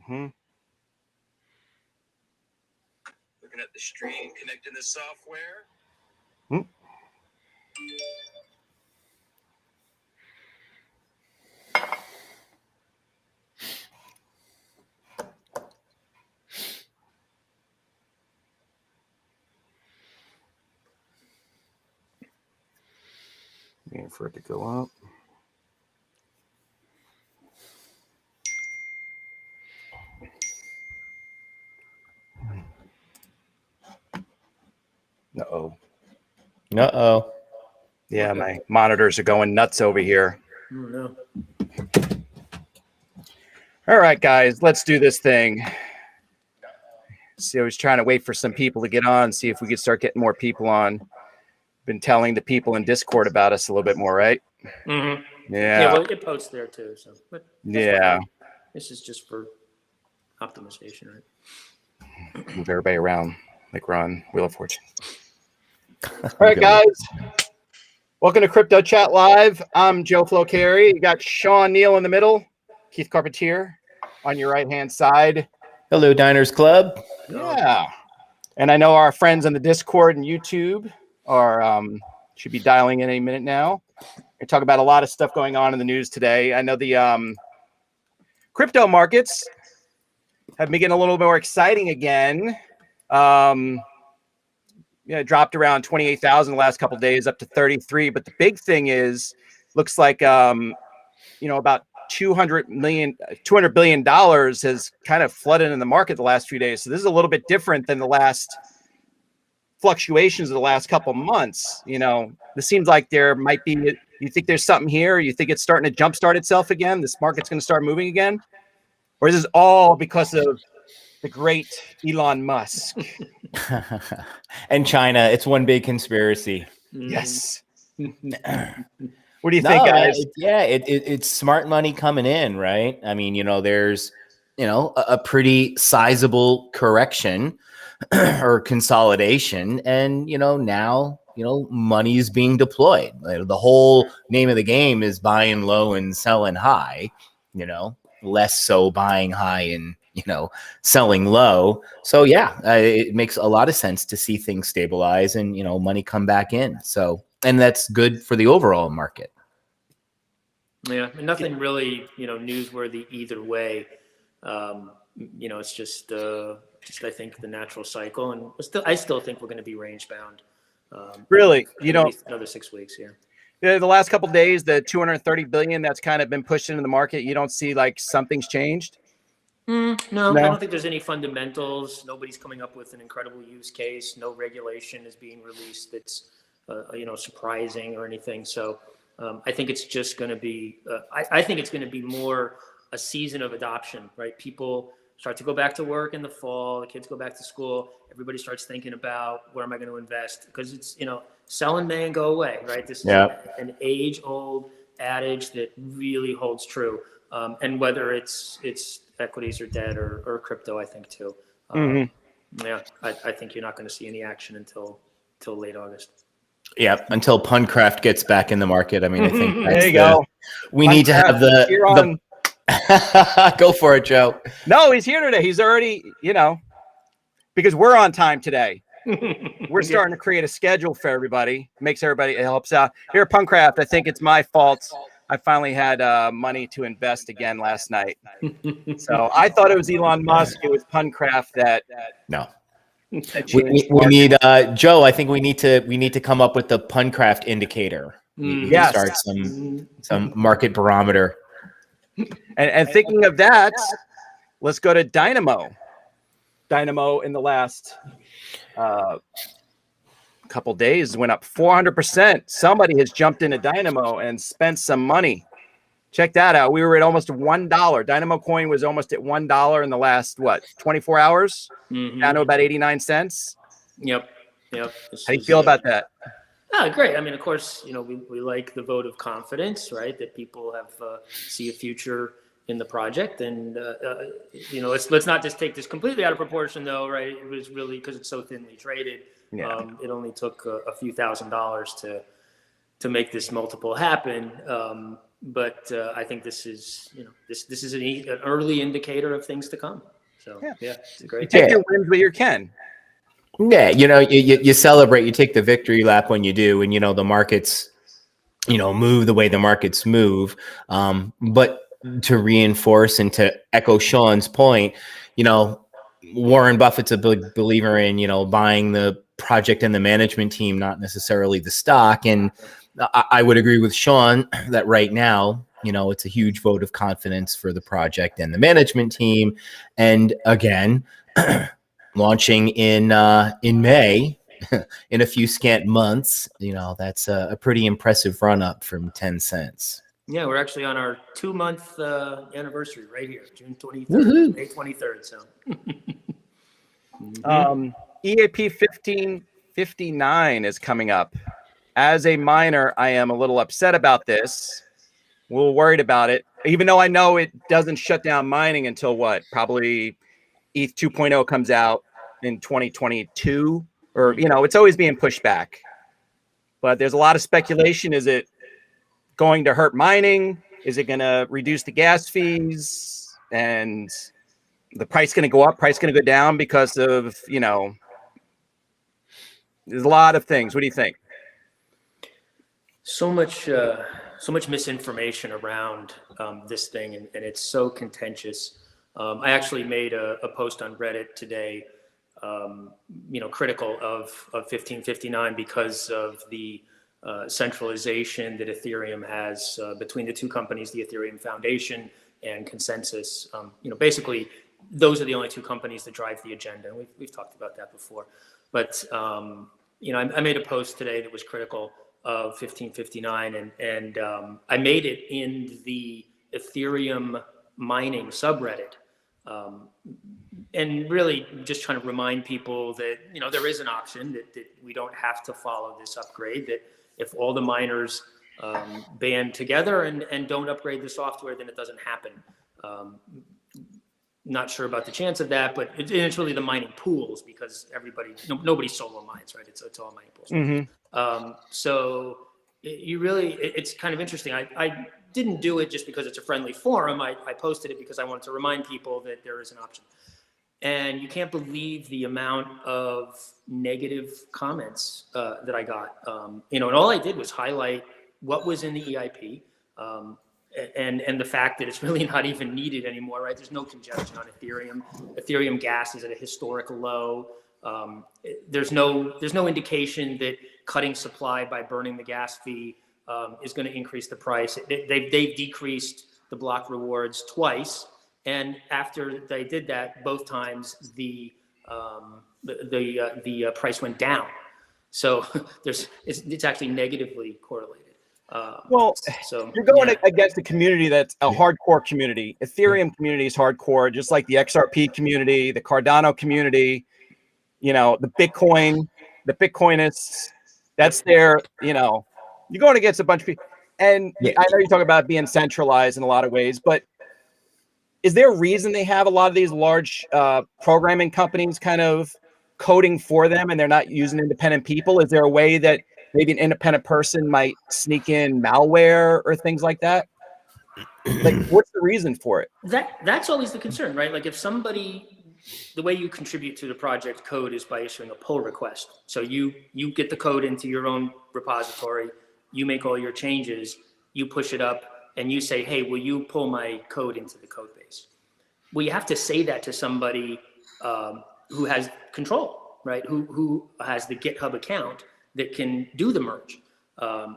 Mm-hmm. Looking at the stream, connecting the software. Mm. Waiting for it to go up. Uh-oh. Uh-oh. Yeah, my monitors are going nuts over here. Oh, no. All right, guys, let's do this thing. See, I was trying to wait for some people to get on, see if we could start getting more people on. Been telling the people in Discord about us a little bit more, right? Mm-hmm. Yeah. Yeah, well, it posts there too. So, but yeah. fine. This is just for optimization, right? Move everybody around like we're on Wheel of Fortune. All right, guys. Welcome to Crypto Chat Live. I'm Joe Flo Carey. You got Sean Neal in the middle, Keith Carpentier on your right-hand side. Hello, Diners Club. Yeah. And I know our friends on the Discord and YouTube are should be dialing in any minute now. We talk about a lot of stuff going on in the news today. I know the crypto markets have been getting a little more exciting again. Yeah, it dropped around 28,000 the last couple of days, up to 33. But the big thing is, looks like about $200 billion has kind of flooded in the market the last few days. So this is a little bit different than the last fluctuations of the last couple of months. This seems like there might be. You think there's something here? You think it's starting to jumpstart itself again? This market's going to start moving again, or is this all because of the great Elon Musk and China? It's one big conspiracy. Yes. What do you think, guys? It's smart money coming in, right? I mean, there's, a pretty sizable correction or consolidation, and now money is being deployed. The whole name of the game is buying low and selling high. Less so buying high and selling low. So yeah, it makes a lot of sense to see things stabilize and money come back in. So, and that's good for the overall market. Yeah, nothing really newsworthy either way. It's just I think the natural cycle, and I still think we're going to be range bound. Really, another 6 weeks. Yeah, the last couple of days, the 230 billion that's kind of been pushed into the market. You don't see like something's changed. No, I don't think there's any fundamentals. Nobody's coming up with an incredible use case. No regulation is being released that's surprising or anything. So I think it's just going to be. I think it's going to be more a season of adoption, right? People start to go back to work in the fall. The kids go back to school. Everybody starts thinking about where am I going to invest, because it's sell and may and go away, right? This is an age-old adage that really holds true. And whether it's equities or debt or crypto, I think too. Yeah, I think you're not going to see any action until late August. Yeah, until Puncraft gets back in the market. I mean, I think that's there you go. We need to have the go for it, Joe. No, he's here today. He's already, because we're on time today. We're starting to create a schedule for everybody. It helps out. Here at Puncraft, I think it's my fault. I finally had money to invest again last night. So I thought it was Elon Musk. It was Puncraft that. No. We need Joe. I think we need to come up with the Puncraft indicator. We start some market barometer. And thinking of that, let's go to Dynamo. Dynamo in the last couple days went up 400%. Somebody has jumped into Dynamo and spent some money. Check that out. We were at almost $1. Dynamo coin was almost at $1 in the last 24 hours. Down to about 89 cents. Yep. How do you feel about that? Great. I mean, of course, we like the vote of confidence, right? That people have see a future in the project, and let's not just take this completely out of proportion, though, right? It was really because it's so thinly traded. Yeah. It only took a few $1,000s to make this multiple happen. but I think this is, this is an early indicator of things to come. So yeah, it's a great. You take your wins where you can. Yeah, you celebrate, you take the victory lap when you do, and the markets, move the way the markets move. But to reinforce and to echo Sean's point, Warren Buffett's a big believer in, buying the project and the management team, not necessarily the stock. And I would agree with Sean that right now, it's a huge vote of confidence for the project and the management team. And again, launching in May, in a few scant months, that's a pretty impressive run up from 10 cents. Yeah, we're actually on our 2-month anniversary right here, June 23rd, May 23rd. So EAP 1559 is coming up. As a miner, I am a little upset about this. We're worried about it, even though I know it doesn't shut down mining until probably ETH 2.0 comes out in 2022, or it's always being pushed back. But there's a lot of speculation. Is it going to hurt mining? Is it going to reduce the gas fees? And the price going to go up? Price going to go down because of there's a lot of things. What do you think? So much misinformation around this thing, and it's so contentious. I actually made a post on Reddit today, critical of 1559 because of the centralization that Ethereum has between the two companies, the Ethereum Foundation and Consensus. Basically, those are the only two companies that drive the agenda. And we've talked about that before. But, I made a post today that was critical of 1559, and I made it in the Ethereum mining subreddit. And really just trying to remind people that, there is an option that we don't have to follow this upgrade, that if all the miners band together and don't upgrade the software, then it doesn't happen. Not sure about the chance of that, but it's really the mining pools, because nobody solo mines, right? It's all mining pools. Mm-hmm. So it's kind of interesting. I didn't do it just because it's a friendly forum. I posted it because I wanted to remind people that there is an option. And you can't believe the amount of negative comments that I got. And all I did was highlight what was in the EIP, and the fact that it's really not even needed anymore, right? There's no congestion on Ethereum. Ethereum gas is at a historic low. There's no indication that cutting supply by burning the gas fee is going to increase the price. They've decreased the block rewards twice. And after they did that, both times the price went down. So it's actually negatively correlated. So you're going against a community that's a hardcore community. Ethereum community is hardcore, just like the XRP community, the Cardano community. The Bitcoinists. That's their. You're going against a bunch of people. And I know you talk about being centralized in a lot of ways, but is there a reason they have a lot of these large programming companies kind of coding for them, and they're not using independent people? Is there a way that maybe an independent person might sneak in malware or things like that? What's the reason for it? That's always the concern, right? Like if the way you contribute to the project code is by issuing a pull request. So you get the code into your own repository, you make all your changes, you push it up, and you say, hey, will you pull my code into the code base? Well, you have to say that to somebody who has control, right? Who has the GitHub account that can do the merge.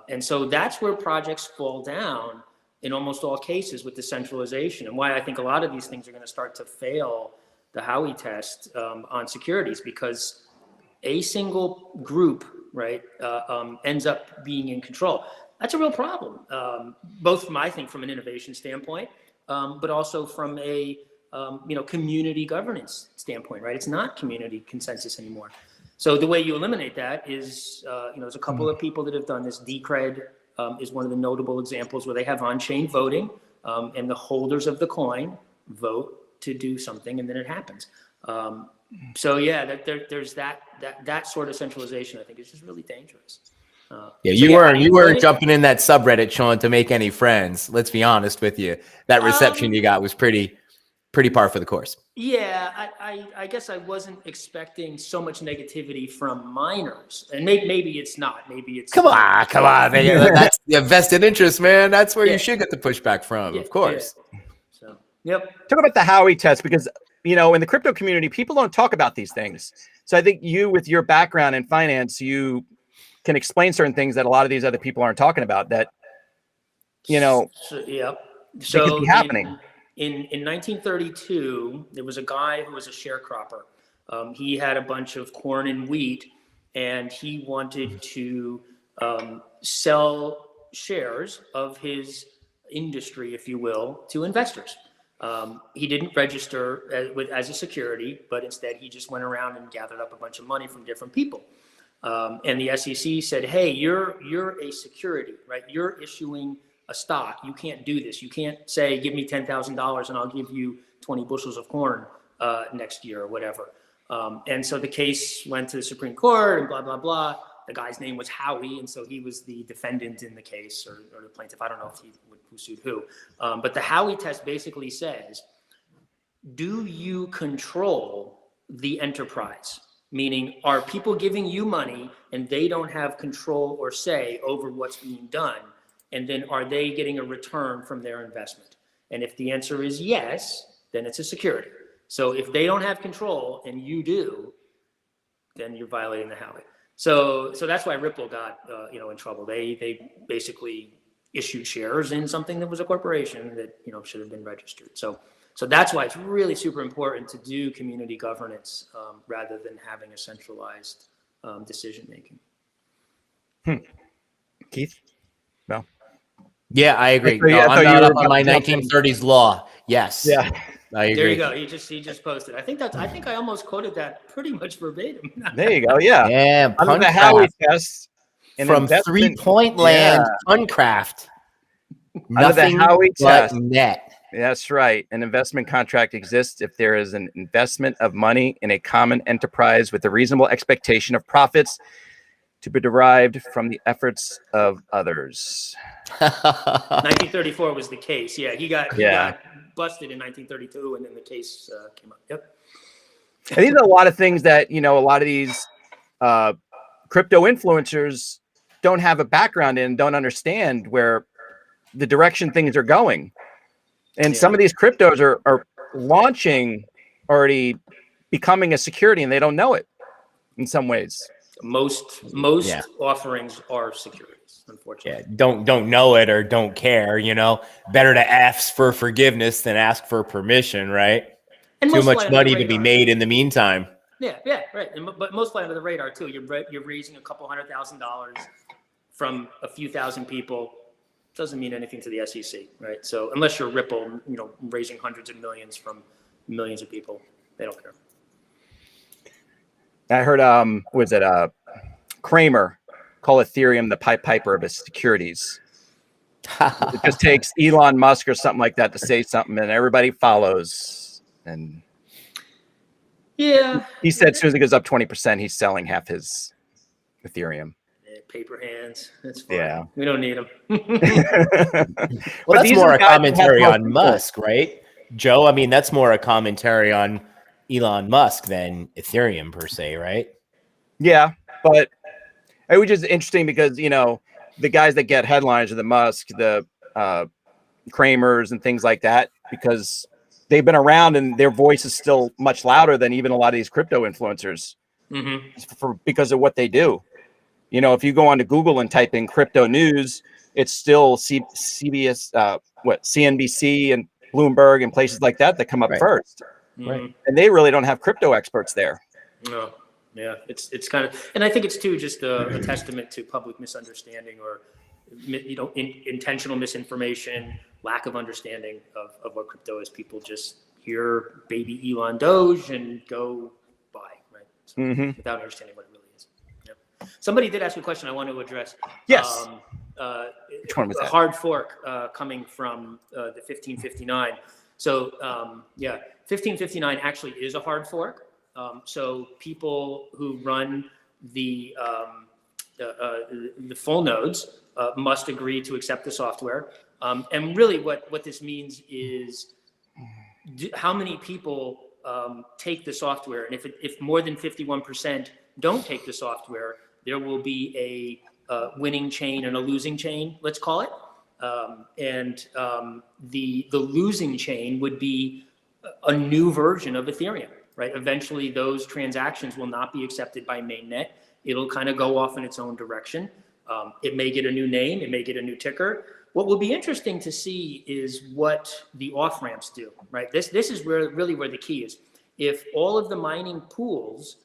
And so that's where projects fall down in almost all cases with the centralization, and why I think a lot of these things are going to start to fail the Howie test on securities, because a single group, right, ends up being in control. That's a real problem, both from, I think, from an innovation standpoint, but also from a community governance standpoint, right? It's not community consensus anymore. So the way you eliminate that is, there's a couple of people that have done this. Decred is one of the notable examples where they have on-chain voting, and the holders of the coin vote to do something, and then it happens. So yeah, there's that sort of centralization. I think is just really dangerous. Yeah, So you weren't jumping in that subreddit, Sean, to make any friends. Let's be honest with you. That reception you got was pretty par for the course. Yeah, I guess I wasn't expecting so much negativity from minors, and maybe it's not. Maybe it's Come on. That's the vested interest, man. That's where you should get the pushback from, of course. Yeah. So, yep. Talk about the Howie test, because in the crypto community, people don't talk about these things. So I think you, with your background in finance, you can explain certain things that a lot of these other people aren't talking about. That So, they could be happening. In 1932, there was a guy who was a sharecropper. He had a bunch of corn and wheat, and he wanted to sell shares of his industry, if you will, to investors. He didn't register as a security, but instead he just went around and gathered up a bunch of money from different people. And the SEC said, "Hey, you're a security, right? You're issuing a stock. You can't do this. You can't say, give me $10,000 and I'll give you 20 bushels of corn next year or whatever." And so the case went to the Supreme Court and blah, blah, blah. The guy's name was Howie, and so he was the defendant in the case, or the plaintiff. I don't know who sued who. But the Howie test basically says, do you control the enterprise? Meaning, are people giving you money and they don't have control or say over what's being done? And then are they getting a return from their investment? And if the answer is yes, then it's a security. So if they don't have control and you do, then you're violating the Howie. So that's why Ripple got in trouble. They basically issued shares in something that was a corporation that should have been registered. So that's why it's really super important to do community governance rather than having a centralized decision making. Keith? No. Yeah, I agree. I I'm not up on my 1930s law. Yes. Yeah. I agree. There you go. He just posted. I think I almost quoted that pretty much verbatim. There you go. Yeah. Yeah. Under the Howie test, from 3-point land, Funcraft. Under the Howie test, net. That's right. An investment contract exists if there is an investment of money in a common enterprise with a reasonable expectation of profits to be derived from the efforts of others. 1934 was the case. Yeah, he got busted in 1932, and then the case came up. Yep. And these are a lot of things that a lot of these crypto influencers don't have a background in, don't understand where the direction things are going. And some of these cryptos are launching, already becoming a security, and they don't know it in some ways. Most offerings are securities, unfortunately. Yeah, don't know it or don't care, Better to ask for forgiveness than ask for permission, right? And too much money to be made in the meantime. Yeah, right. But most fly under the radar too. You're raising a couple $100,000 from a few thousand people. Doesn't mean anything to the SEC, right? So unless you're Ripple, raising hundreds of millions from millions of people, they don't care. I heard, Kramer call Ethereum the Pied Piper of its securities. It just takes Elon Musk or something like that to say something, and everybody follows. And he said as soon as it goes up 20%, he's selling half his Ethereum. Paper hands. That's fine. Yeah. We don't need them. Well, that's more a commentary on Musk, right, Joe? I mean, that's more a commentary on Elon Musk than Ethereum per se, right? Yeah, but it was just interesting because, the guys that get headlines are the Musk, the Kramers and things like that, because they've been around and their voice is still much louder than even a lot of these crypto influencers because of what they do. If you go onto Google and type in crypto news, it's still CNBC and Bloomberg and places like that come up first. Right. And they really don't have crypto experts there. No. Yeah, it's kind of, and I think it's too just a testament to public misunderstanding or intentional misinformation, lack of understanding of what crypto is. People just hear baby Elon Doge and go buy, right? So, without understanding what it really is. Yep. Somebody did ask a question I want to address. Yes. Which one was that? A hard fork coming from the 1559. So 1559 actually is a hard fork. So people who run the the full nodes must agree to accept the software. And really what this means is how many people take the software. And if more than 51% don't take the software, there will be a winning chain and a losing chain, let's call it. The losing chain would be a new version of Ethereum, right? Eventually those transactions will not be accepted by mainnet. It'll kind of go off in its own direction. It may get a new name, it may get a new ticker. What will be interesting to see is what the off-ramps do, right? This is really where the key is. If all of the mining pools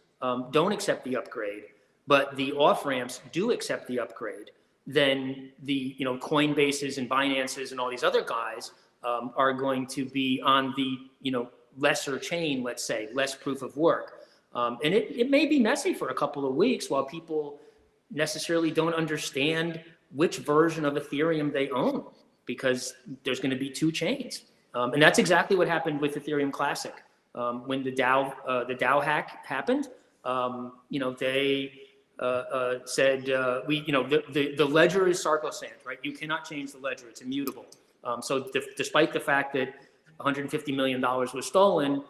don't accept the upgrade, but the off-ramps do accept the upgrade, then the Coinbases and Binances and all these other guys are going to be on the lesser chain, let's say, less proof of work. And it may be messy for a couple of weeks while people necessarily don't understand which version of Ethereum they own, because there's going to be two chains. And that's exactly what happened with Ethereum Classic. When the DAO hack happened, they said, the ledger is sacrosanct, right? You cannot change the ledger. It's immutable. So despite the fact that $150 million was stolen,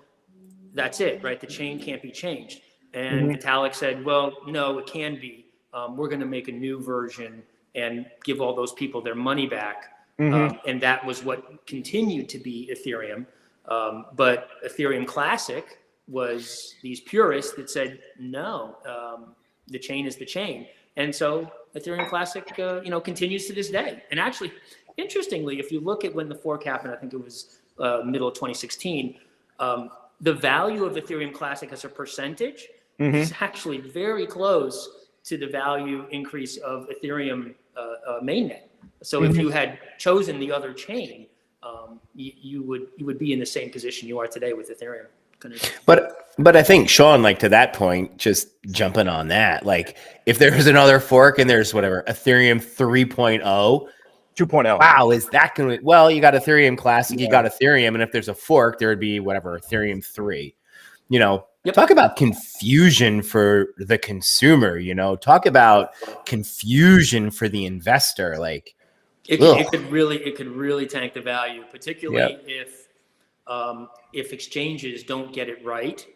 that's it, right? The chain can't be changed. And Vitalik said, well, no, it can be. We're going to make a new version and give all those people their money back. And that was what continued to be Ethereum. But Ethereum Classic was these purists that said, no, the chain is the chain. And so Ethereum Classic, continues to this day. And actually, interestingly, if you look at when the fork happened, I think it was middle of 2016, the value of Ethereum Classic as a percentage is actually very close to the value increase of Ethereum mainnet. So if you had chosen the other chain, you would be in the same position you are today with Ethereum. But I think, Sean, like, to that point, just jumping on that, like, if there's another fork and there's whatever Ethereum 3.0, 2.0, wow, is that going to, well, you got Ethereum Classic, you got Ethereum, and if there's a fork, there would be whatever Ethereum 3. Talk about confusion for the consumer. Talk about confusion for the investor. Like, it could really tank the value, particularly if exchanges don't get it right,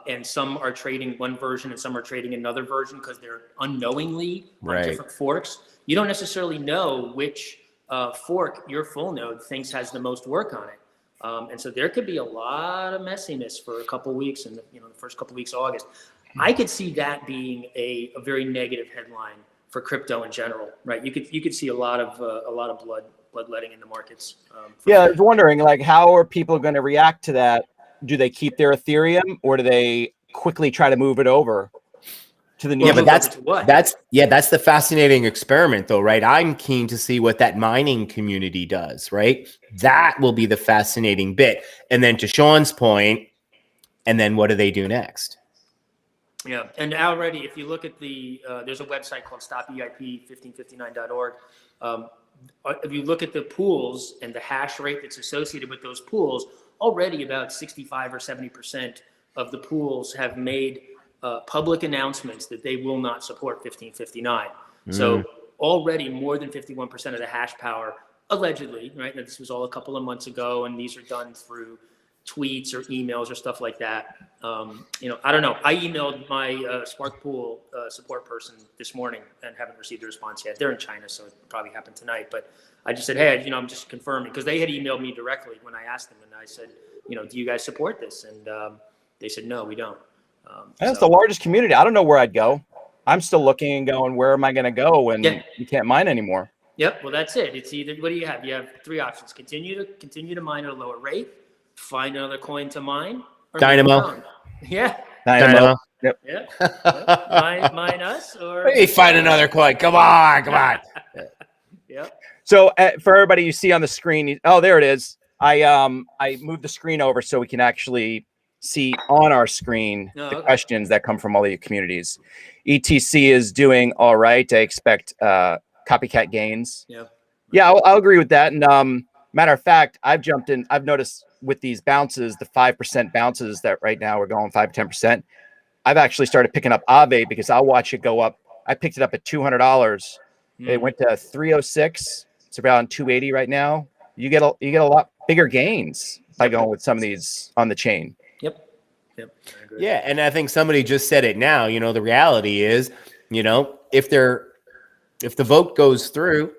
and some are trading one version and some are trading another version because they're unknowingly on different forks. You don't necessarily know which fork your full node thinks has the most work on it. And so there could be a lot of messiness for a couple of weeks in the first couple of weeks of August. I could see that being a very negative headline for crypto in general, right? You could see a lot of bloodletting in the markets. I was wondering, like, how are people going to react to that? Do they keep their Ethereum, or do they quickly try to move it over to the new? Yeah, but that's the fascinating experiment, though, right? I'm keen to see what that mining community does, right? That will be the fascinating bit. And then to Sean's point, and then what do they do next? Yeah, and already, if you look at there's a website called stopeip1559.org. If you look at the pools and the hash rate that's associated with those pools, already about 65 or 70% of the pools have made public announcements that they will not support 1559. So already more than 51% of the hash power, allegedly, right? Now, this was all a couple of months ago, and these are done through tweets or emails or stuff like that. I don't know. I emailed my Spark Pool support person this morning and haven't received a response yet. They're in China, so it probably happened tonight. But I just said, hey, I'm just confirming, because they had emailed me directly when I asked them, and I said, do you guys support this? And they said, no, we don't. That's the largest community. I don't know where I'd go. I'm still looking and going, where am I going to go when you can't mine anymore? Yep. Well, that's it. It's either, what do you have? You have three options: continue to mine at a lower rate, find another coin to mine, or Dynamo. Yeah. Dynamo. Yep. Yeah. Mine us, or hey, find another coin. Come on. Yeah. So for everybody, you see on the screen. Oh, there it is. I moved the screen over so we can actually see on our screen the questions that come from all the communities. ETC is doing all right. I expect copycat gains. Yeah, I'll agree with that. And matter of fact, I've jumped in. I've noticed with these bounces, the 5% bounces that right now we're going 5 to 10%. I've actually started picking up Aave because I'll watch it go up. I picked it up at $200. It went to 306. It's around 280 right now. You get a lot bigger gains by going with some of these on the chain. Yep. I agree. Yeah, and I think somebody just said it now. You know, the reality is, you know, if the vote goes through,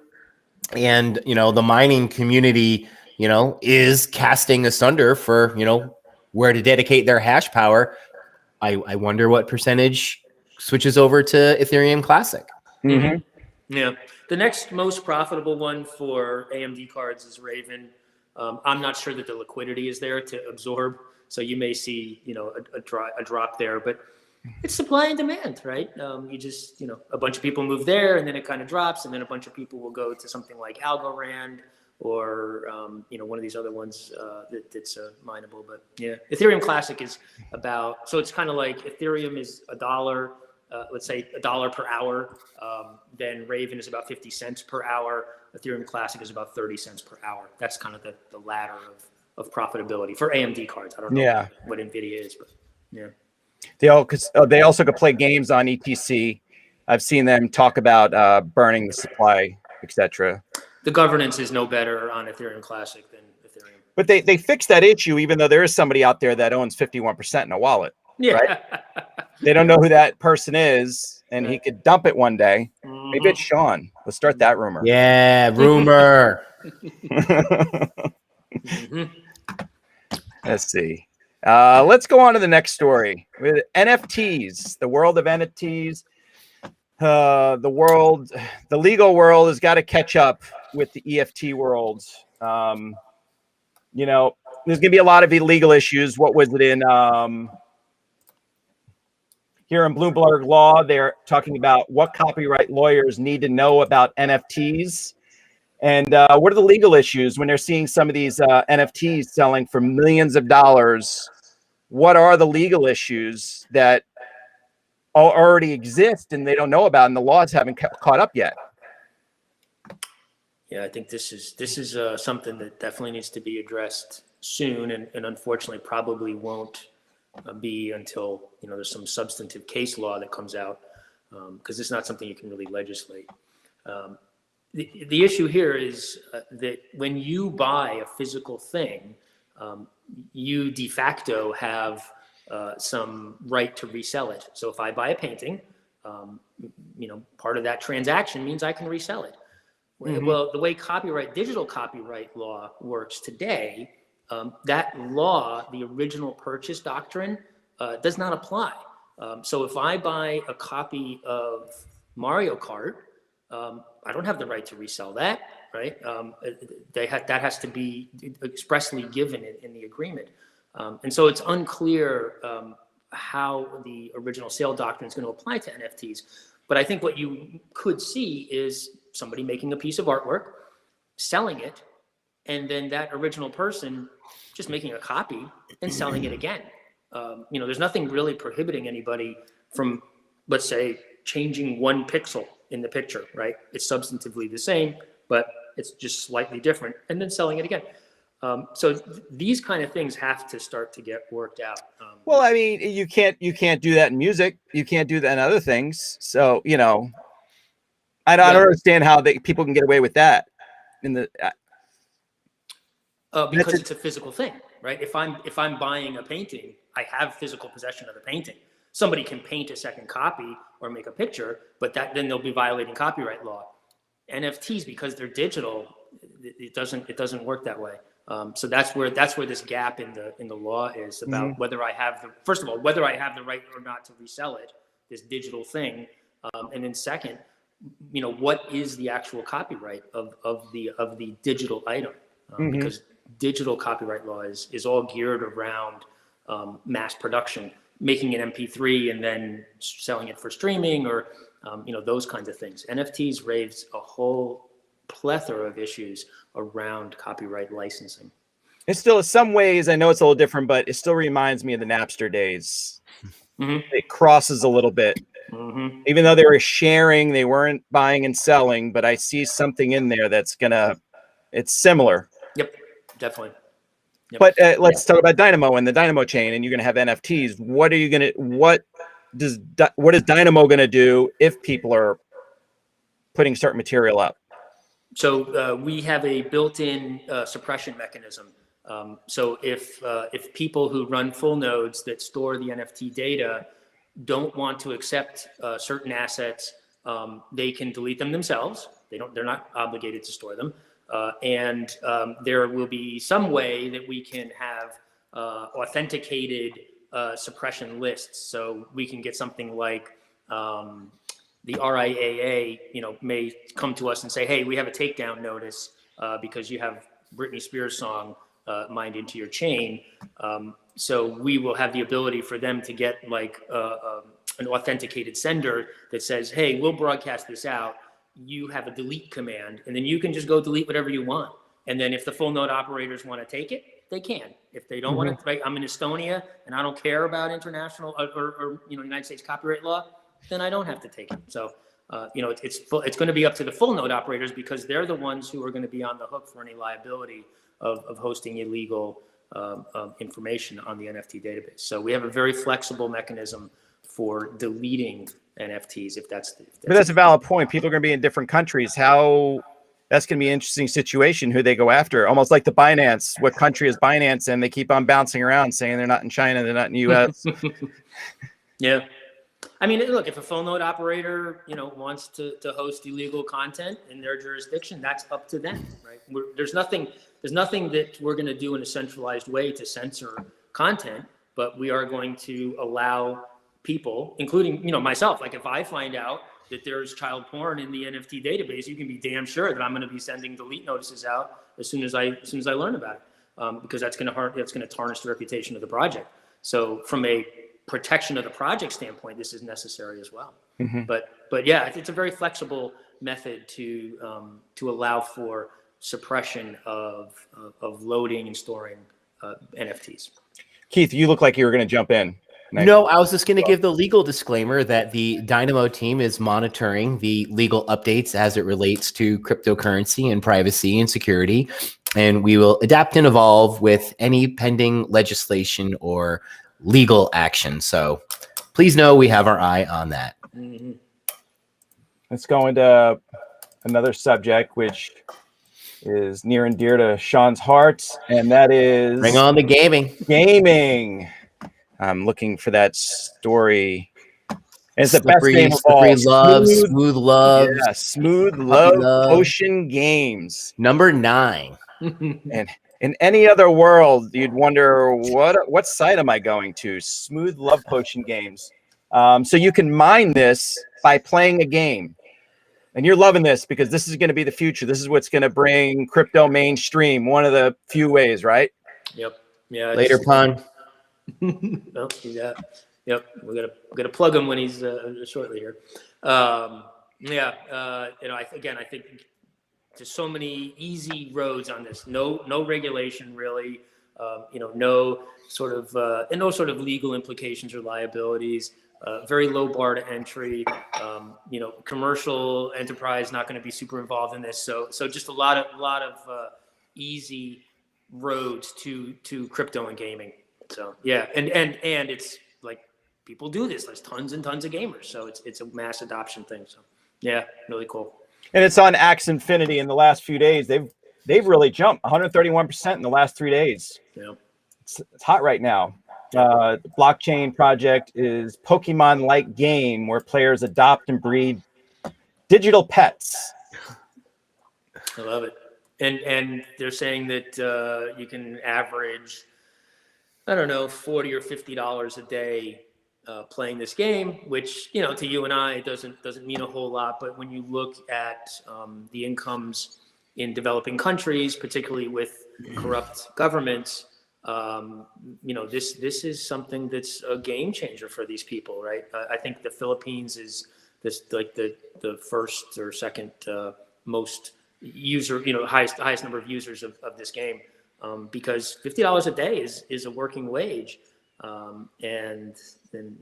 and you know the mining community, you know, is casting asunder for, you know, where to dedicate their hash power, I wonder what percentage switches over to Ethereum Classic. Yeah, the next most profitable one for AMD cards is Raven. I'm not sure that the liquidity is there to absorb, so you may see, you know, a drop there, but it's supply and demand, right? You just, you know, a bunch of people move there, and then it kind of drops, and then a bunch of people will go to something like Algorand or you know, one of these other ones that's mineable. But yeah, Ethereum Classic is about, so it's kind of like Ethereum is $1, let's say $1 per hour. Then Raven is about 50 cents per hour. Ethereum Classic is about 30 cents per hour. That's kind of the ladder of profitability for AMD cards. I don't know what NVIDIA is, but yeah. They also could play games on ETC. I've seen them talk about burning the supply, etc. The governance is no better on Ethereum Classic than Ethereum. But they fixed that issue, even though there is somebody out there that owns 51% in a wallet. Yeah. Right? They don't know who that person is, and he could dump it one day. Maybe it's Sean. Let's start that rumor. Yeah, rumor. Let's see. Let's go on to the next story with NFTs. The world of NFTs. The legal world has got to catch up with the EFT world. You know, there's going to be a lot of illegal issues. What was it in here in Bloomberg Law? They're talking about what copyright lawyers need to know about NFTs. And what are the legal issues when they're seeing some of these NFTs selling for millions of dollars? What are the legal issues that already exist and they don't know about, and the laws haven't caught up yet? Yeah, I think this is something that definitely needs to be addressed soon, and unfortunately probably won't be until, you know, there's some substantive case law that comes out, because it's not something you can really legislate. The issue here is that when you buy a physical thing, you de facto have some right to resell it. So if I buy a painting, you know, part of that transaction means I can resell it. Well, the way digital copyright law works today, that law, the original purchase doctrine, does not apply. So if I buy a copy of Mario Kart, I don't have the right to resell that, right? That has to be expressly given in the agreement. And so it's unclear how the original sale doctrine is going to apply to NFTs. But I think what you could see is somebody making a piece of artwork, selling it, and then that original person just making a copy and selling it again. You know, there's nothing really prohibiting anybody from, let's say, changing one pixel in the picture, right? It's substantively the same, but it's just slightly different, and then selling it again. So these kind of things have to start to get worked out. Well, I mean, you can't do that in music. You can't do that in other things. So, you know, I don't understand how people can get away with that. Because it's a physical thing, right? If I'm buying a painting, I have physical possession of the painting. Somebody can paint a second copy or make a picture, but then they'll be violating copyright law. NFTs, because they're digital, it doesn't work that way. So that's where this gap in the law is about whether I have whether I have the right or not to resell it, this digital thing, and then second, you know, what is the actual copyright of the digital item? Because digital copyright law is all geared around mass production, making an MP3 and then selling it for streaming, or you know, those kinds of things. NFTs raise a whole plethora of issues around copyright licensing. It's still, in some ways, I know it's a little different, but it still reminds me of the Napster days. It crosses a little bit. Even though they were sharing, they weren't buying and selling, but I see something in there that's it's similar. Yep, definitely. Yep. But let's talk about Dynamo and the Dynamo chain, and you're going to have NFTs. What what is Dynamo going to do if people are putting certain material up? So we have a built-in suppression mechanism. So if people who run full nodes that store the NFT data don't want to accept certain assets, they can delete them themselves. They're not obligated to store them. And there will be some way that we can have authenticated suppression lists. So we can get something like the RIAA, may come to us and say, hey, we have a takedown notice because you have Britney Spears song mined into your chain. So we will have the ability for them to get like an authenticated sender that says, hey, we'll broadcast this out. You have a delete command, and then you can just go delete whatever you want. And then if the full node operators want to take it, they can. If they don't want to, right, I'm in Estonia and I don't care about international or United States copyright law, then I don't have to take it. So, it's going to be up to the full node operators because they're the ones who are going to be on the hook for any liability of hosting illegal information on the NFT database. So we have a very flexible mechanism for deleting NFTs if that's but that's a valid point. People are going to be in different countries. How that's going to be an interesting situation who they go after, almost like the Binance. What country is Binance in? They keep on bouncing around saying they're not in China, they're not in the US. Yeah. I mean, look, if a full node operator, wants to host illegal content in their jurisdiction, that's up to them, right? There's nothing that we're going to do in a centralized way to censor content, but we are going to allow people, including, myself, like if I find out that there's child porn in the NFT database, you can be damn sure that I'm going to be sending delete notices out as soon as I learn about it, because that's going to tarnish the reputation of the project. So from a protection of the project standpoint, this is necessary as well. But yeah, it's a very flexible method to allow for suppression of loading and storing NFTs. Keith, you look like you were going to jump in. No, I was just going to give the legal disclaimer that the Dynamo team is monitoring the legal updates as it relates to cryptocurrency and privacy and security, and we will adapt and evolve with any pending legislation or legal action. So please know we have our eye on that. Let's go into another subject, which is near and dear to Sean's heart, and that is bring on the gaming. I'm looking for that story. It's the Slippery, best game of slippery all. love, smooth love. Yeah, smooth love, Potion Games. Number 9. And in any other world, you'd wonder what site am I going to? Smooth Love Potion Games. So you can mine this by playing a game. And you're loving this because this is going to be the future. This is what's going to bring crypto mainstream. One of the few ways, right? Yep. Yeah. Later, pun. No, yeah. Yep. We're gonna plug him when he's shortly here. I think there's so many easy roads on this. No regulation really. No sort of legal implications or liabilities. Very low bar to entry. Commercial enterprise not going to be super involved in this. So just a lot of easy roads to crypto and gaming. So yeah, and it's like people do this. There's tons and tons of gamers. So it's a mass adoption thing. So yeah, really cool. And it's on Axie Infinity in the last few days. They've really jumped 131% in the last 3 days. Yeah, it's hot right now. The blockchain project is Pokemon-like game where players adopt and breed digital pets. I love it. And they're saying that you can average, I don't know, $40 or $50 a day playing this game, which, to you and I, doesn't mean a whole lot. But when you look at the incomes in developing countries, particularly with corrupt governments, this is something that's a game changer for these people, right? I think the Philippines is this like the first or second most user, highest number of users of this game, because $50 a day is a working wage, and then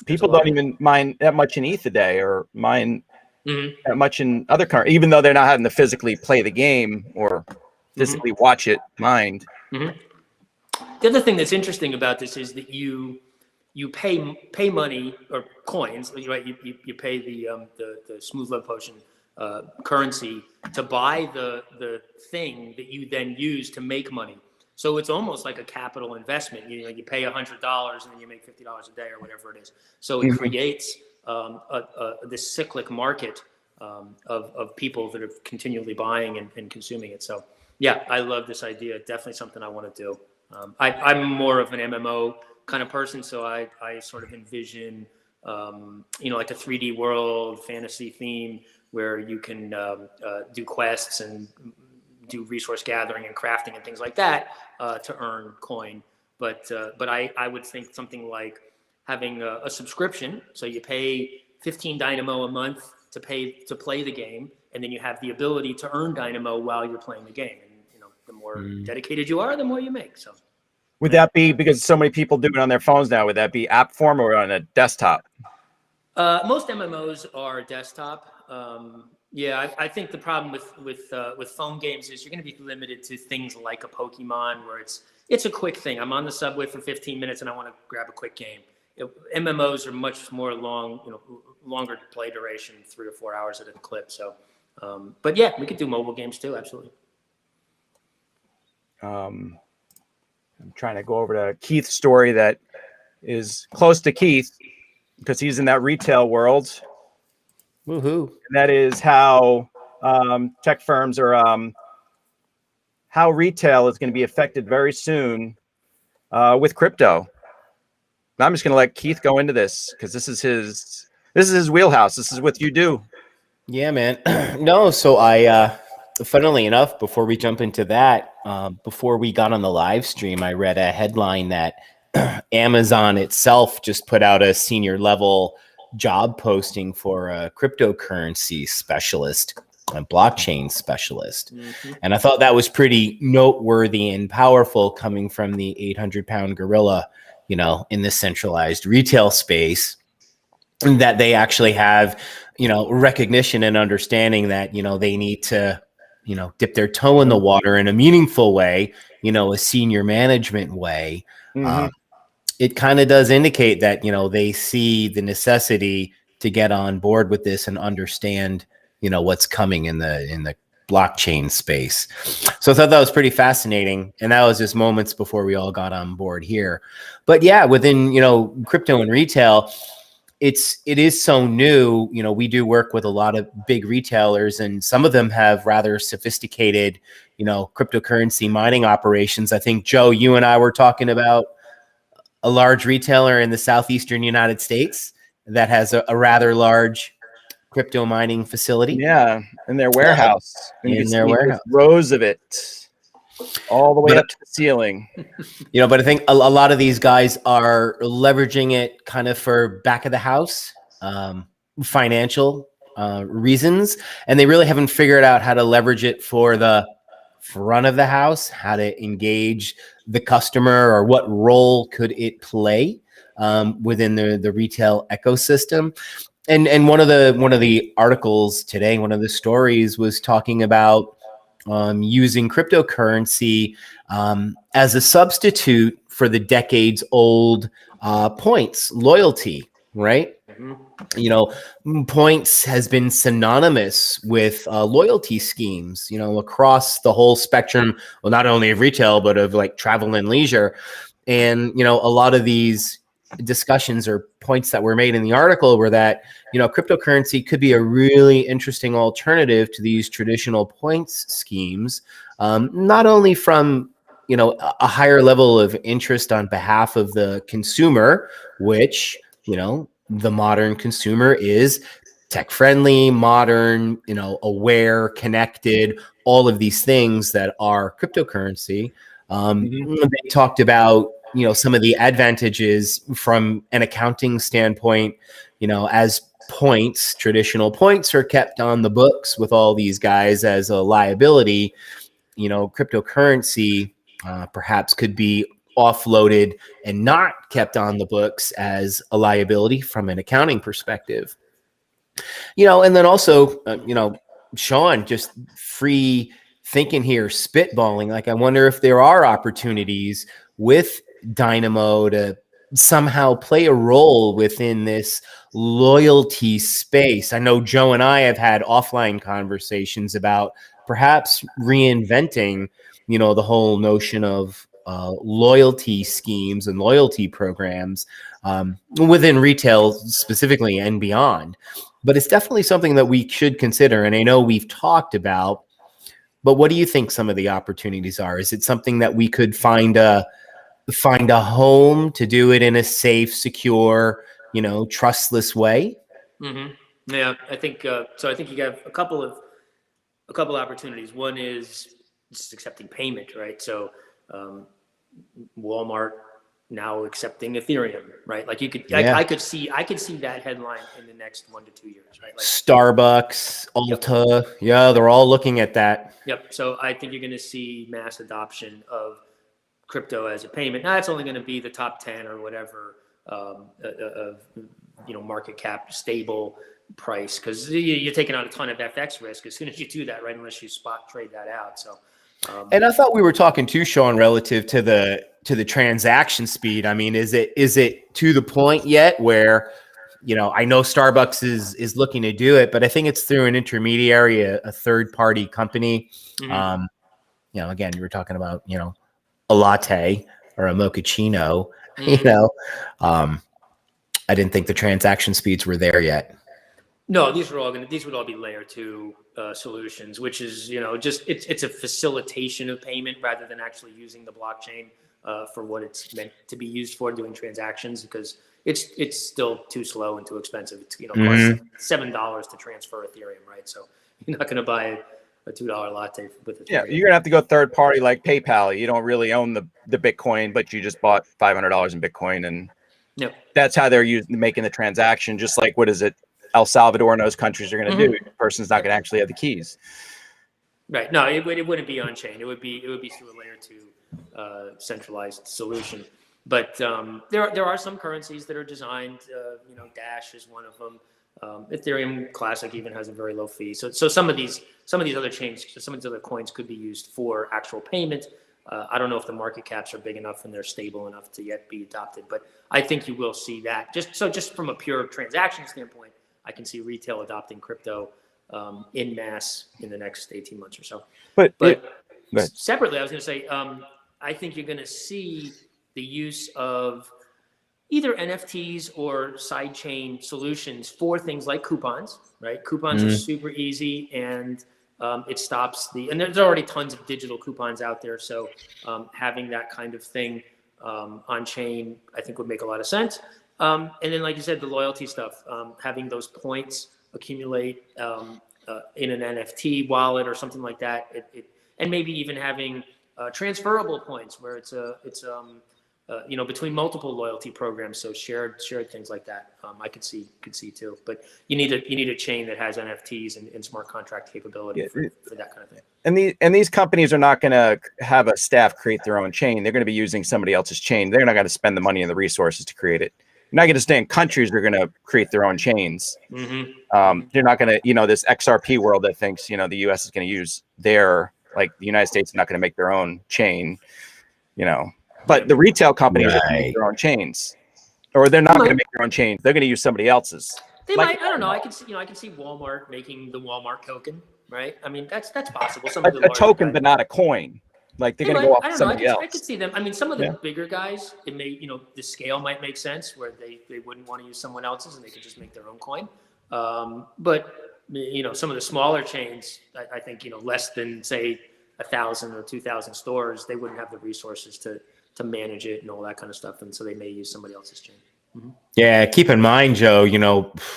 people don't even mine that much in ETH a day or mine that much in other currency, even though they're not having to physically play the game or physically watch it mined. The other thing that's interesting about this is that you you pay money or coins, right? You pay the Smooth Love Potion currency to buy the thing that you then use to make money. So it's almost like a capital investment. You pay $100 and then you make $50 a day or whatever it is. So it creates this cyclic market of people that are continually buying and consuming it. So yeah, I love this idea. Definitely something I want to do. I'm more of an MMO kind of person, so I sort of envision like a 3D world, fantasy theme where you can do quests and do resource gathering and crafting and things like that to earn coin. But I would think something like having a subscription, so you pay 15 Dynamo a month to play the game, and then you have the ability to earn Dynamo while you're playing the game. And the more dedicated you are, the more you make. So would that be, because so many people do it on their phones now, would that be app form or on a desktop? Most MMOs are desktop. I think the problem with phone games is you're going to be limited to things like a Pokemon, where it's a quick thing. I'm on the subway for 15 minutes and I want to grab a quick game. MMOs are much more longer play duration, 3 or 4 hours at a clip. So, but yeah, we could do mobile games too. Absolutely. I'm trying to go over to Keith's story that is close to Keith because he's in that retail world. Woohoo! And that is how tech firms are, how retail is going to be affected very soon with crypto. And I'm just going to let Keith go into this because this is his wheelhouse. This is what you do. Yeah, man. No, so I funnily enough, before we jump into that, before we got on the live stream, I read a headline that Amazon itself just put out a senior level job posting for a cryptocurrency specialist, a blockchain specialist. And I thought that was pretty noteworthy and powerful coming from the 800-pound gorilla, in the centralized retail space, that they actually have, recognition and understanding that, they need to, dip their toe in the water in a meaningful way, a senior management way. It kind of does indicate that, they see the necessity to get on board with this and understand, what's coming in the blockchain space. So I thought that was pretty fascinating. And that was just moments before we all got on board here. But yeah, within, crypto and retail, it is so new. We do work with a lot of big retailers, and some of them have rather sophisticated, cryptocurrency mining operations. I think, Joe, you and I were talking about a large retailer in the southeastern United States that has a rather large crypto mining facility. Yeah, in their warehouse. In their warehouse. Rows of it, all the way up to the ceiling. But I think a lot of these guys are leveraging it kind of for back of the house, financial reasons, and they really haven't figured out how to leverage it for the front of the house, how to engage the customer, or what role could it play within the retail ecosystem. And one of the articles today, one of the stories was talking about using cryptocurrency as a substitute for the decades old points loyalty, right? Points has been synonymous with loyalty schemes, across the whole spectrum, well, not only of retail, but of like travel and leisure. And, a lot of these discussions or points that were made in the article were that, cryptocurrency could be a really interesting alternative to these traditional points schemes, not only from, a higher level of interest on behalf of the consumer, which, the modern consumer is tech friendly, modern, aware, connected, all of these things that are cryptocurrency. They talked about, some of the advantages from an accounting standpoint, as points, traditional points are kept on the books with all these guys as a liability, cryptocurrency perhaps could be offloaded and not kept on the books as a liability from an accounting perspective. And then also, Sean, just free thinking here, spitballing. Like, I wonder if there are opportunities with Dynamo to somehow play a role within this loyalty space? I know Joe and I have had offline conversations about perhaps reinventing, the whole notion of loyalty schemes and loyalty programs within retail specifically and beyond. But it's definitely something that we should consider. And I know we've talked about, but what do you think some of the opportunities are? Is it something that we could find a home to do it in a safe, secure, trustless way? Mm-hmm. Yeah, I think so. I think you have a couple opportunities. One is just accepting payment, right? So Walmart now accepting Ethereum, right? Like you could, Yeah. I could see that headline in the next 1 to 2 years, right? Like Starbucks, Ulta, yeah, they're all looking at that. Yep. So I think you're going to see mass adoption of crypto as a payment. Now it's only going to be the top 10 or whatever of market cap stable price, because you're taking on a ton of FX risk as soon as you do that, right? Unless you spot trade that out. So. And I thought we were talking too, Sean, relative to the transaction speed. I mean, is it to the point yet where, I know Starbucks is looking to do it, but I think it's through an intermediary, a third party company. Mm-hmm. Again, you were talking about, a latte or a mochaccino, Mm-hmm. I didn't think the transaction speeds were there yet. No, these would all be layer 2 solutions, which is, just it's a facilitation of payment rather than actually using the blockchain for what it's meant to be used for, doing transactions, because it's still too slow and too expensive. It's Mm-hmm. costs $7 to transfer Ethereum, right? So you're not going to buy a $2 latte with Ethereum. Yeah, you're gonna have to go third party like PayPal. You don't really own the Bitcoin, but you just bought $500 in Bitcoin, and that's how they're making the transaction. Just like, what is it? El Salvador and those countries are going to do. The person's not going to actually have the keys. Right. No, it wouldn't be on chain. It would be through a layer 2 centralized solution. But there are some currencies that are designed. Dash is one of them. Ethereum Classic even has a very low fee. So some of these other chains, some of these other coins could be used for actual payment. I don't know if the market caps are big enough and they're stable enough to yet be adopted, but I think you will see that. Just from a pure transaction standpoint, I can see retail adopting crypto in mass in the next 18 months or so. But separately, I was going to say, I think you're going to see the use of either NFTs or sidechain solutions for things like coupons, right? Coupons are super easy, and it stops and there's already tons of digital coupons out there. So having that kind of thing on chain, I think would make a lot of sense. And then, like you said, the loyalty stuff, having those points accumulate in an NFT wallet or something like that, and maybe even having transferable points where it's between multiple loyalty programs, so shared things like that. I could see too, but you need a chain that has NFTs and smart contract capability for that kind of thing. And these companies are not going to have a staff create their own chain. They're going to be using somebody else's chain. They're not going to spend the money and the resources to create it. You're not going to stay in countries that are going to create their own chains. Mm-hmm. They're not going to, this XRP world that thinks, the US is going to use like the United States is not going to make their own chain, but the retail companies are going to make their own chains, or they're not going to make their own chains. They're going to use somebody else's. They might. I don't know. I can see Walmart making the Walmart token, right? I mean, that's possible. A token, but not a coin. Like they're going to go off somebody else. I could see them. I mean, some of the bigger guys, it may, the scale might make sense where they wouldn't want to use someone else's and they could just make their own coin. But some of the smaller chains, I think, less than say 1,000 or 2,000 stores, they wouldn't have the resources to manage it and all that kind of stuff, and so they may use somebody else's chain. Mm-hmm. Yeah, keep in mind, Joe,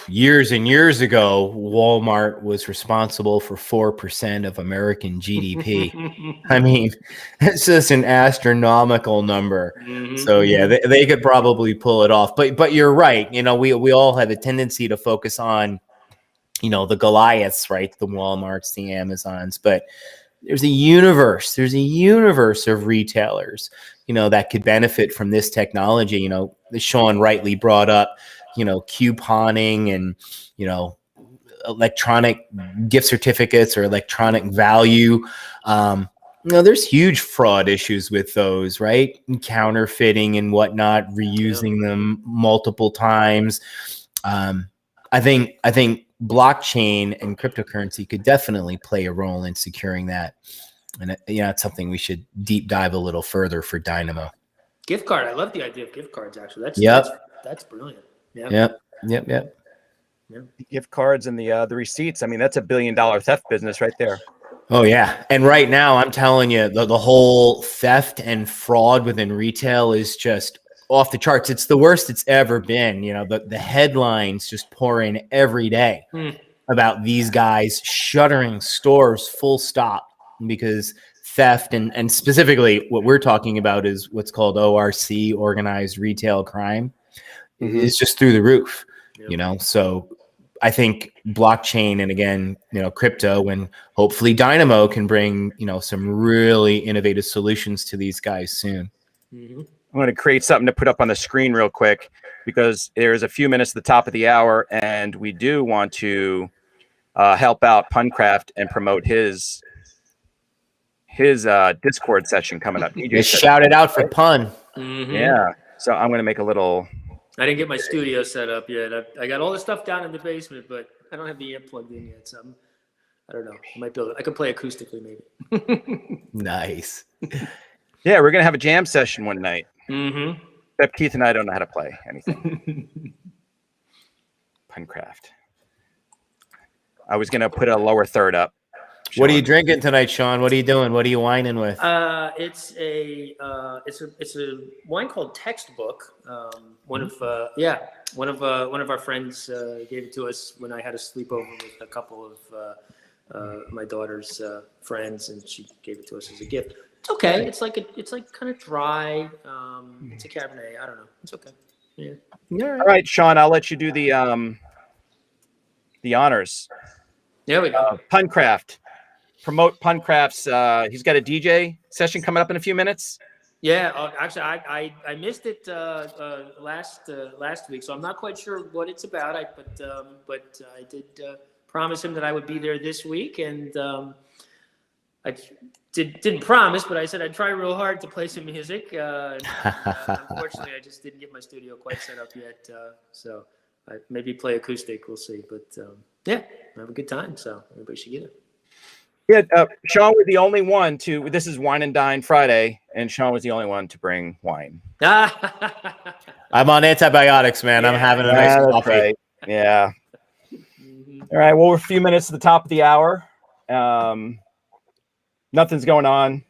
years and years ago, Walmart was responsible for 4% of American GDP. I mean, it's just an astronomical number. Mm-hmm. So yeah, they could probably pull it off. But you're right. We all have a tendency to focus on, the Goliaths, right? The Walmarts, the Amazons, but there's a universe of retailers, that could benefit from this technology. Sean rightly brought up, couponing and, electronic gift certificates or electronic value. No, there's huge fraud issues with those, right? Counterfeiting and whatnot, reusing them multiple times. I think blockchain and cryptocurrency could definitely play a role in securing that. And it's something we should deep dive a little further for Dynamo. Gift card. I love the idea of gift cards. Actually, that's brilliant. Yep. The gift cards and the receipts. I mean, that's $1 billion theft business right there. Oh yeah, and right now I'm telling you, the whole theft and fraud within retail is just off the charts. It's the worst it's ever been. The headlines just pour in every day about these guys shuttering stores full stop because theft and specifically what we're talking about is what's called ORC, organized retail crime, is just through the roof. So I think blockchain and again, crypto and hopefully Dynamo can bring, some really innovative solutions to these guys soon. I'm going to create something to put up on the screen real quick because there's a few minutes at the top of the hour and we do want to help out Puncraft and promote his Discord session coming up. Shout it out for Pun. Yeah. So I'm going to make a little... I didn't get my studio set up yet. I got all the stuff down in the basement, but I don't have the amp plugged in yet. So I don't know. I might build it. I could play acoustically maybe. Nice. Yeah, we're going to have a jam session one night. Except Keith and I don't know how to play anything. Puncraft. I was going to put a lower third up. Sean. What are you drinking tonight, Sean? What are you doing? What are you whining with? It's a wine called Textbook. One of our friends gave it to us when I had a sleepover with a couple of my daughter's friends, and she gave it to us as a gift. It's okay. It's like kind of dry. It's a Cabernet. I don't know. It's okay. Yeah. All right, Sean. I'll let you do the honors. There we go. Puncraft. Promote Puncraft's. He's got a DJ session coming up in a few minutes. Yeah, actually, I missed it last week, so I'm not quite sure what it's about. But I did promise him that I would be there this week, and I didn't promise, but I said I'd try real hard to play some music. Unfortunately, I just didn't get my studio quite set up yet, so I maybe play acoustic. We'll see, but yeah, have a good time. So everybody should get it. Yeah, Sean was the only one to. This is Wine and Dine Friday, and Sean was the only one to bring wine. I'm on antibiotics, man. Yeah, I'm having a nice coffee. Right. Yeah. All right. Well, we're a few minutes to the top of the hour. Nothing's going on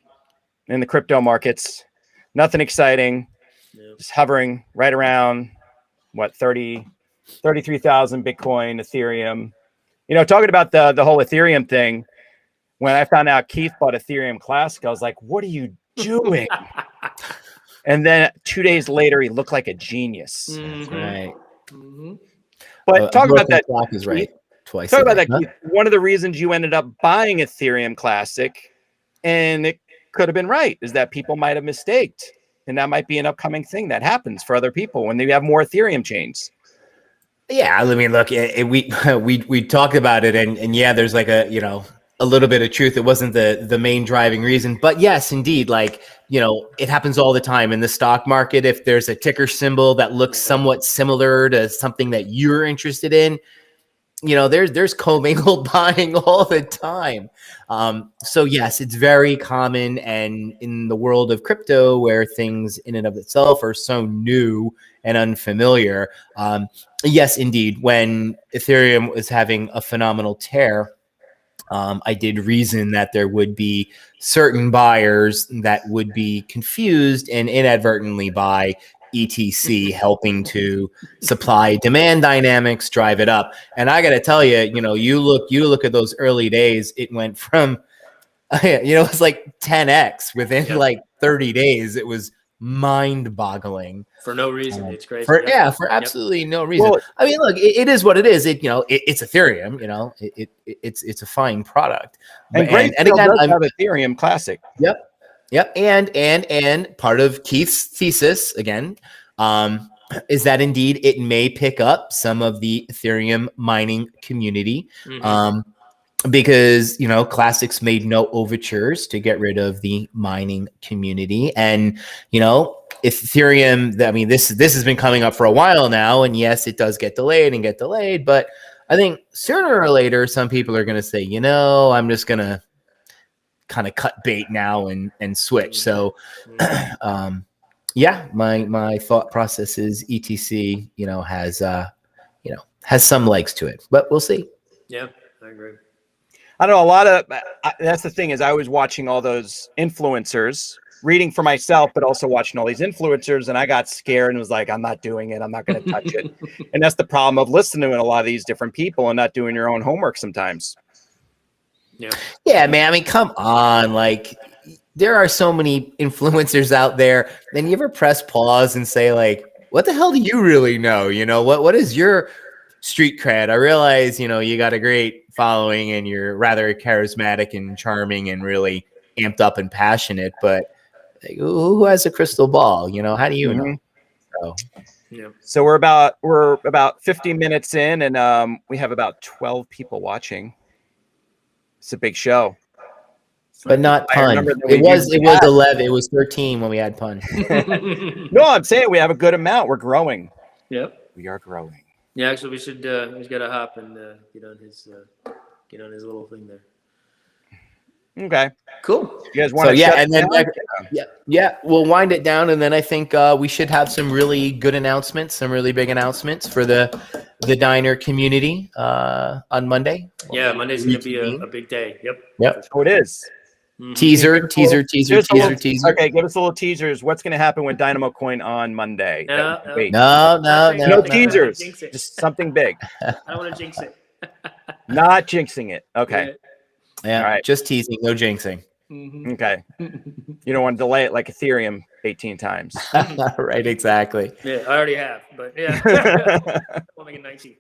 in the crypto markets. Nothing exciting. Yep. Just hovering right around 33,000 Bitcoin, Ethereum. Talking about the whole Ethereum thing. When I found out Keith bought Ethereum Classic, I was like, what are you doing? And then 2 days later, he looked like a genius. That's right. But talk about that. Clock is right. Twice. Talk about that, Keith. One of the reasons you ended up buying Ethereum Classic, and it could have been right, is that people might have mistaked. And that might be an upcoming thing that happens for other people when they have more Ethereum chains. Yeah, I mean, look, we talked about it, and yeah, there's like a little bit of truth. It wasn't the main driving reason, but yes, indeed, it happens all the time in the stock market. If there's a ticker symbol that looks somewhat similar to something that you're interested in, there's commingled buying all the time. So yes, it's very common. And in the world of crypto, where things in and of itself are so new and unfamiliar, yes, indeed, when Ethereum was having a phenomenal tear, I did reason that there would be certain buyers that would be confused and inadvertently buy ETC, helping to supply demand dynamics, drive it up. And I got to tell you, you look at those early days, it went from, it's like 10x within like 30 days. It was mind-boggling for no reason. It's crazy. For absolutely no reason. Well, I mean, look, it is what it is. It's Ethereum. It's a fine product. And great. And again, I have Ethereum Classic. Yep. And part of Keith's thesis again is that indeed it may pick up some of the Ethereum mining community. because, you know, Classics made no overtures to get rid of the mining community. And, you know, Ethereum, I mean, this has been coming up for a while now. And yes, it does get delayed. But I think sooner or later, some people are going to say, you know, I'm just going to kind of cut bait now and switch. So, yeah, my thought process is ETC, you know, has some legs to it, but we'll see. Yeah, I agree. I don't know, that's the thing is I was watching all those influencers, reading for myself, but also watching all these influencers, and I got scared and was like, I'm not doing it. I'm not going to touch it. And that's the problem of listening to a lot of these different people and not doing your own homework sometimes. Yeah, man. I mean, come on. Like, there are so many influencers out there. Then you ever press pause and say, like, what the hell do you really know? You know, what is your street cred? I realize, you know, you got a great following and you're rather charismatic and charming and really amped up and passionate, but like, who has a crystal ball? You know, how do you know? So we're about 50 minutes in, and we have about 12 people watching. It's a big show, but not pun. It was 11. It was 13 when we had pun. No, I'm saying we have a good amount. We're growing. Yep, we are growing. Yeah, actually, we should. He's got to hop and get on his little thing there. Okay, cool. You guys want to? Yeah, and then we'll wind it down, and then I think we should have some really good announcements, some really big announcements for the diner community on Monday. Yeah, Monday's going to be a big day. Yep. Oh, it is. Teaser. Okay, give us a little teasers. What's going to happen with DynamoCoin on Monday? No teasers. Just something big. I don't want to jinx it. Not jinxing it. Okay. Yeah. All right. Just teasing, no jinxing. Okay. You don't want to delay it like Ethereum 18 times. Right. Exactly. Yeah, I already have, but yeah. We'll make it 19.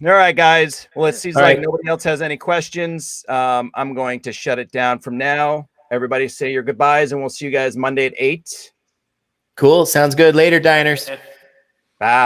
All right, guys. Well, it seems like nobody else has any questions. I'm going to shut it down from now. Everybody say your goodbyes, and we'll see you guys Monday at 8. Cool. Sounds good. Later, diners. Bye.